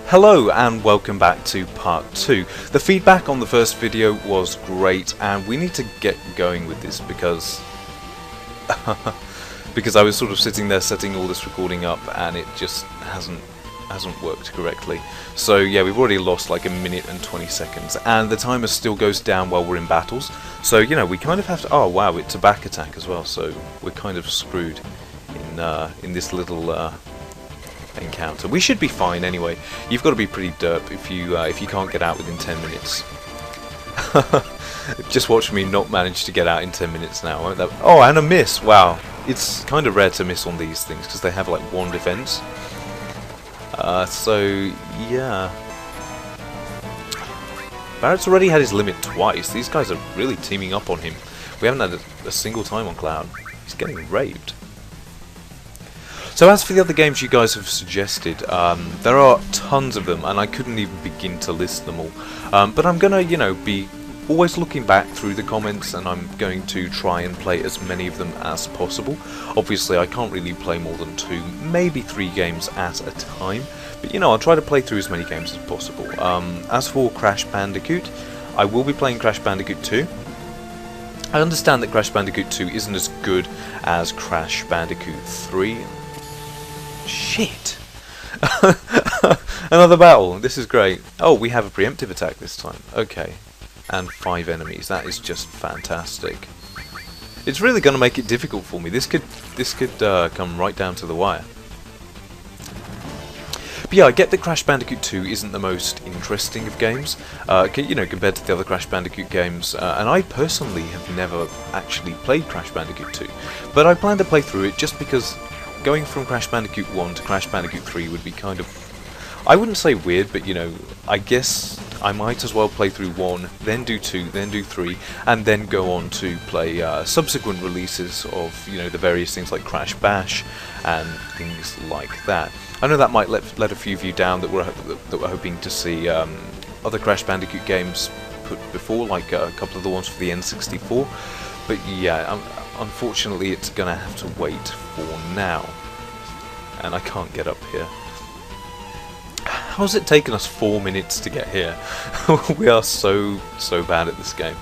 Hello and welcome back to part 2. The feedback on the first video was great and we need to get going with this because I was sort of sitting there setting all this recording up and it just hasn't worked correctly. So yeah, we've already lost like 1 minute and 20 seconds and the timer still goes down while we're in battles. So you know, we kind of have to, oh wow, it's a back attack as well, so we're kind of screwed in this little encounter. We should be fine anyway. You've got to be pretty derp if you can't get out within 10 minutes. Just watch me not manage to get out in 10 minutes now. Oh, and a miss! Wow, it's kind of rare to miss on these things because they have like 1 defense. So yeah, Barrett's already had his limit twice. These guys are really teaming up on him. We haven't had a single time on Cloud. He's getting raped. So as for the other games you guys have suggested, there are tons of them and I couldn't even begin to list them all. But I'm gonna, you know, be always looking back through the comments and I'm going to try and play as many of them as possible. Obviously I can't really play more than 2, maybe 3 games at a time, but you know, I'll try to play through as many games as possible. As for Crash Bandicoot, I will be playing Crash Bandicoot 2. I understand that Crash Bandicoot 2 isn't as good as Crash Bandicoot 3. Shit! Another battle. This is great. Oh, we have a preemptive attack this time. Okay. And 5 enemies. That is just fantastic. It's really going to make it difficult for me. This could come right down to the wire. But yeah, I get that Crash Bandicoot 2 isn't the most interesting of games, you know, compared to the other Crash Bandicoot games, and I personally have never actually played Crash Bandicoot 2, but I plan to play through it just because going from Crash Bandicoot 1 to Crash Bandicoot 3 would be kind of, I wouldn't say weird, but you know, I guess I might as well play through 1, then do 2, then do 3, and then go on to play subsequent releases of, you know, the various things like Crash Bash and things like that. I know that might let a few of you down that were hoping to see other Crash Bandicoot games put before, like a couple of the ones for the N64, but yeah, unfortunately it's gonna have to wait for now, and I can't get up here. How's it taken us 4 minutes to get here? We are so bad at this game.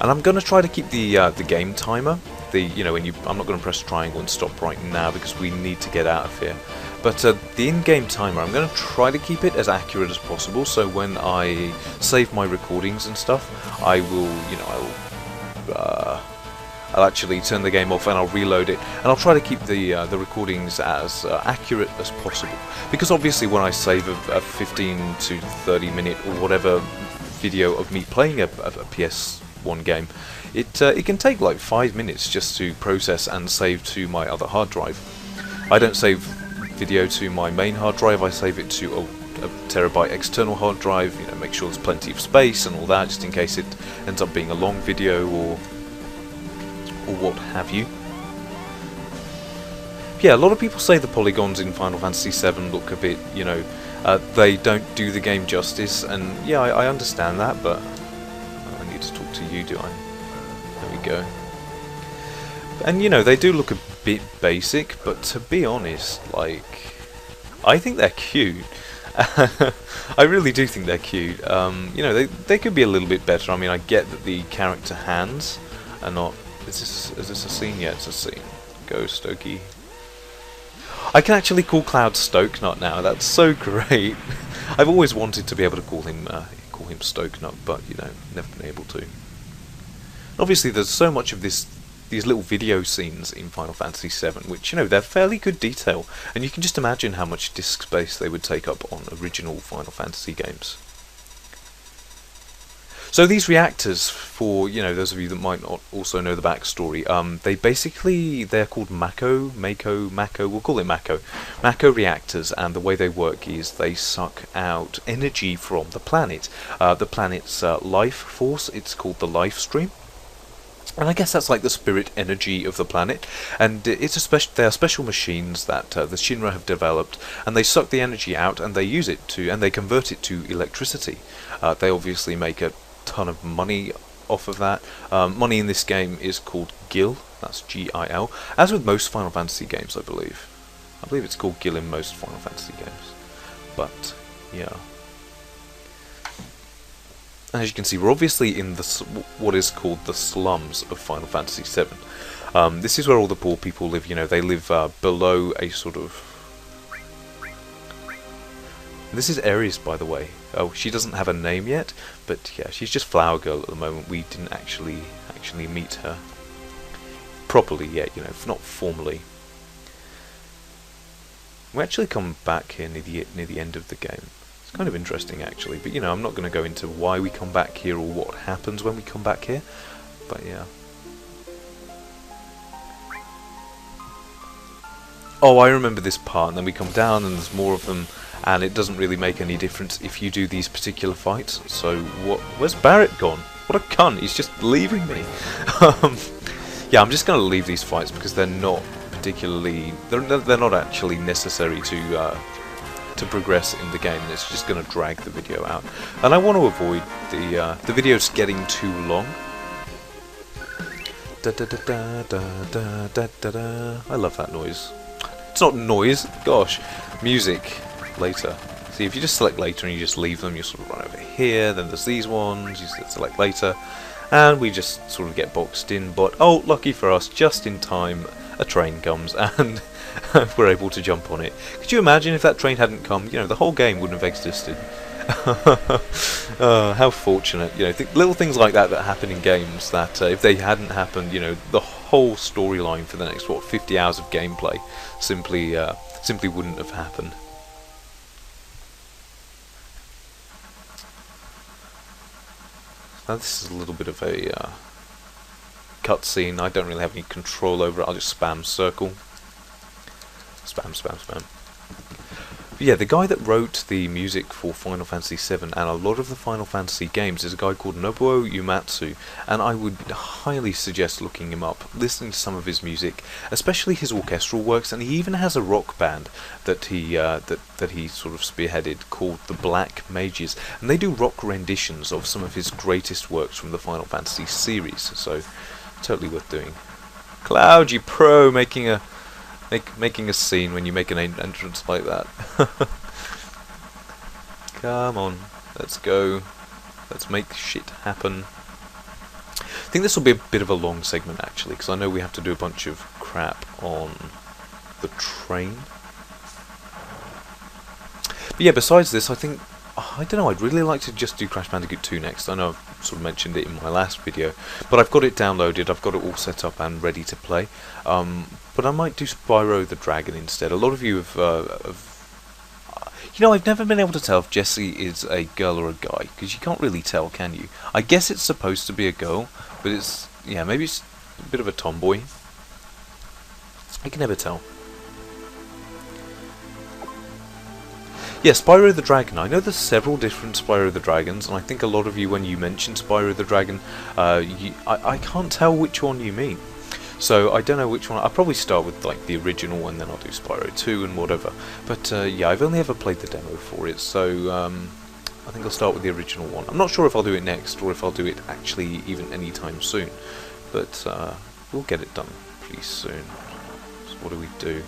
And I'm gonna try to keep the game timer. You know, I'm not gonna press triangle and stop right now because we need to get out of here. But the in-game timer, I'm gonna try to keep it as accurate as possible. So when I save my recordings and stuff, I will, you know, I'll actually turn the game off and I'll reload it, and I'll try to keep the recordings as accurate as possible. Because obviously when I save a 15 to 30 minute or whatever video of me playing a PS1 game, it can take like 5 minutes just to process and save to my other hard drive. I don't save video to my main hard drive, I save it to a terabyte external hard drive, you know, make sure there's plenty of space and all that, just in case it ends up being a long video or what have you. Yeah, a lot of people say the polygons in Final Fantasy VII look a bit, you know, they don't do the game justice, and yeah, I understand that, but I need to talk to you, do I? There we go. And you know, they do look a bit basic, but to be honest, like, I think they're cute. I really do think they're cute. You know, they could be a little bit better. I mean, I get that the character hands are not. Is this a scene? Yeah, it's a scene. Go, Stokey. I can actually call Cloud Stokenut now. That's so great. I've always wanted to be able to call him Stokenut, but you know, never been able to. Obviously, there's so much of these little video scenes in Final Fantasy VII, which, you know, they're fairly good detail, and you can just imagine how much disk space they would take up on original Final Fantasy games. So these reactors, for, you know, those of you that might not also know the backstory, they're called Mako, we'll call it Mako reactors, and the way they work is they suck out energy from the planet's life force. It's called the life stream. And I guess that's like the spirit energy of the planet, and they are special machines that the Shinra have developed, and they suck the energy out and they use it and they convert it to electricity. They obviously make a ton of money off of that. Money in this game is called Gil, that's G-I-L, as with most Final Fantasy games, I believe. believe it's called Gil in most Final Fantasy games. But yeah. As you can see, we're obviously in the what is called the slums of Final Fantasy VII. This is where all the poor people live. You know, they live below a sort of... This is Ares, by the way. Oh, she doesn't have a name yet, but yeah, she's just Flower Girl at the moment. We didn't actually meet her properly yet, you know, not formally. We actually come back here near the end of the game. It's kind of interesting, actually, but you know, I'm not going to go into why we come back here or what happens when we come back here, but yeah. Oh, I remember this part, and then we come down and there's more of them, and it doesn't really make any difference if you do these particular fights. So, where's Barrett gone? What a cunt, he's just leaving me. Yeah, I'm just going to leave these fights because they're not particularly... They're not actually necessary to progress in the game. It's just going to drag the video out. And I want to avoid the videos getting too long. Da da da da da da da da. I love that noise. It's not noise, gosh. Music later. See, if you just select later and you just leave them, you sort of run over here. Then there's these ones. You select later, and we just sort of get boxed in. But oh, lucky for us, just in time, a train comes and we're able to jump on it. Could you imagine if that train hadn't come? You know, the whole game wouldn't have existed. How fortunate, you know, little things like that happen in games that if they hadn't happened, you know, the whole storyline for the next 50 hours of gameplay simply wouldn't have happened. Now this is a little bit of a cutscene. I don't really have any control over it. I'll just spam circle. Spam, spam, spam. But yeah, the guy that wrote the music for Final Fantasy VII and a lot of the Final Fantasy games is a guy called Nobuo Uematsu, and I would highly suggest looking him up, listening to some of his music, especially his orchestral works, and he even has a rock band that he sort of spearheaded called the Black Mages, and they do rock renditions of some of his greatest works from the Final Fantasy series, so totally worth doing. Cloud, you pro, making a scene when you make an entrance like that. Come on, let's go. Let's make shit happen. I think this will be a bit of a long segment actually, because I know we have to do a bunch of crap on the train. But yeah, besides this, I think, I don't know, I'd really like to just do Crash Bandicoot 2 next. I know I've sort of mentioned it in my last video, but I've got it downloaded, I've got it all set up and ready to play. But I might do Spyro the Dragon instead. A lot of you have you know, I've never been able to tell if Jessie is a girl or a guy, because you can't really tell, can you? I guess it's supposed to be a girl, but it's, yeah, maybe it's a bit of a tomboy. I can never tell. Yeah, Spyro the Dragon. I know there's several different Spyro the Dragons, and I think a lot of you, when you mention Spyro the Dragon, I can't tell which one you mean. So I don't know which one. I'll probably start with like the original, and then I'll do Spyro 2 and whatever. But yeah, I've only ever played the demo for it, so I think I'll start with the original one. I'm not sure if I'll do it next, or if I'll do it actually even anytime soon. But we'll get it done pretty soon. So what do?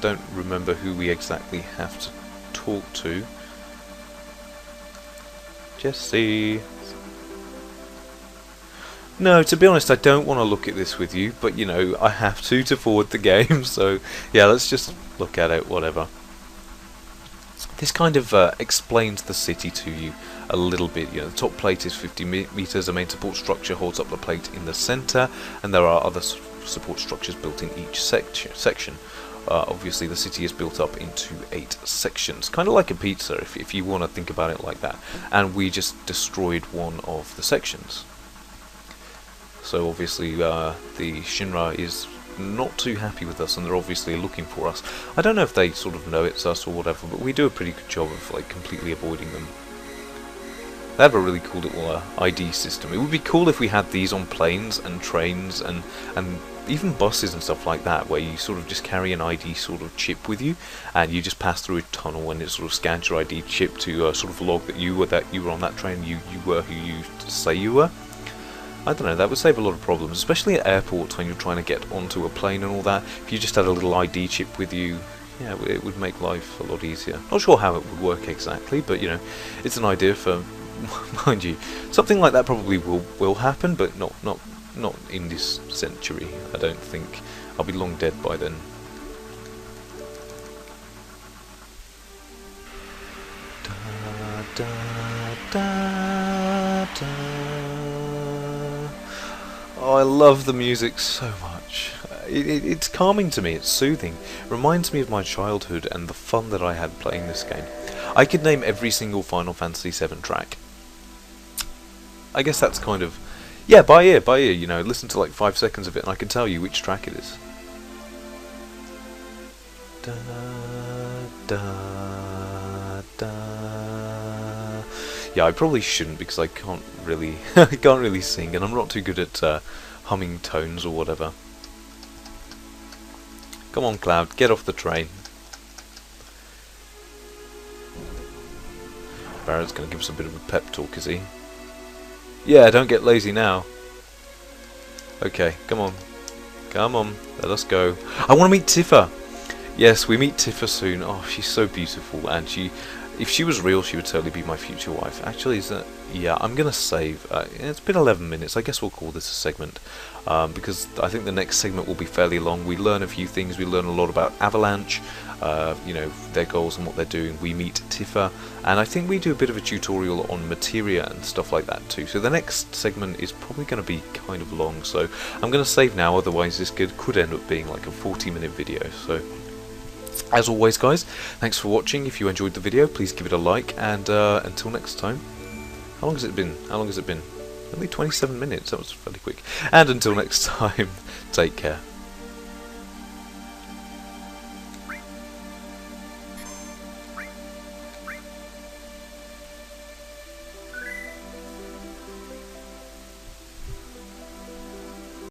Don't remember who we exactly have to talk to. Jessie. No, to be honest, I don't want to look at this with you, but you know, I have to forward the game, so yeah, let's just look at it, whatever. This kind of explains the city to you a little bit. You know, the top plate is 50 meters, a main support structure holds up the plate in the center, and there are other support structures built in each section. Obviously, the city is built up into 8 sections, kind of like a pizza, if you want to think about it like that, and we just destroyed one of the sections. So obviously the Shinra is not too happy with us, and they're obviously looking for us. I don't know if they sort of know it's us or whatever, but we do a pretty good job of like completely avoiding them. They have a really cool little ID system. It would be cool if we had these on planes and trains and even buses and stuff like that, where you sort of just carry an ID sort of chip with you, and you just pass through a tunnel, and it sort of scans your ID chip to sort of log that you were on that train. You were who you say you were. I don't know, that would save a lot of problems, especially at airports when you're trying to get onto a plane and all that. If you just had a little ID chip with you, yeah, it would make life a lot easier. Not sure how it would work exactly, but you know, it's an idea for, mind you, something like that probably will happen, but not in this century. I don't think. I'll be long dead by then. Da, da, da. Oh, I love the music so much. It's calming to me, it's soothing. It reminds me of my childhood and the fun that I had playing this game. I could name every single Final Fantasy VII track. I guess that's kind of... yeah, by ear, you know, listen to like 5 seconds of it and I can tell you which track it is. Da, da, da. Yeah, I probably shouldn't because I can't really I can't really sing and I'm not too good at humming tones or whatever. Come on, Cloud, get off the train. Barrett's going to give us a bit of a pep talk, is he? Yeah, don't get lazy now. Okay, come on. Come on, let us go. I want to meet Tifa! Yes, we meet Tifa soon. Oh, she's so beautiful, and if she was real, she would totally be my future wife. Actually, is that... yeah, I'm going to save. It's been 11 minutes. I guess we'll call this a segment. Because I think the next segment will be fairly long. We learn a few things. We learn a lot about Avalanche, you know, their goals and what they're doing. We meet Tifa, and I think we do a bit of a tutorial on materia and stuff like that too. So the next segment is probably going to be kind of long. So I'm going to save now, otherwise this could end up being like a 40-minute video. So... as always, guys, thanks for watching. If you enjoyed the video, please give it a like, and until next time. How long has it been? Only 27 minutes, that was fairly quick. And until next time, take care.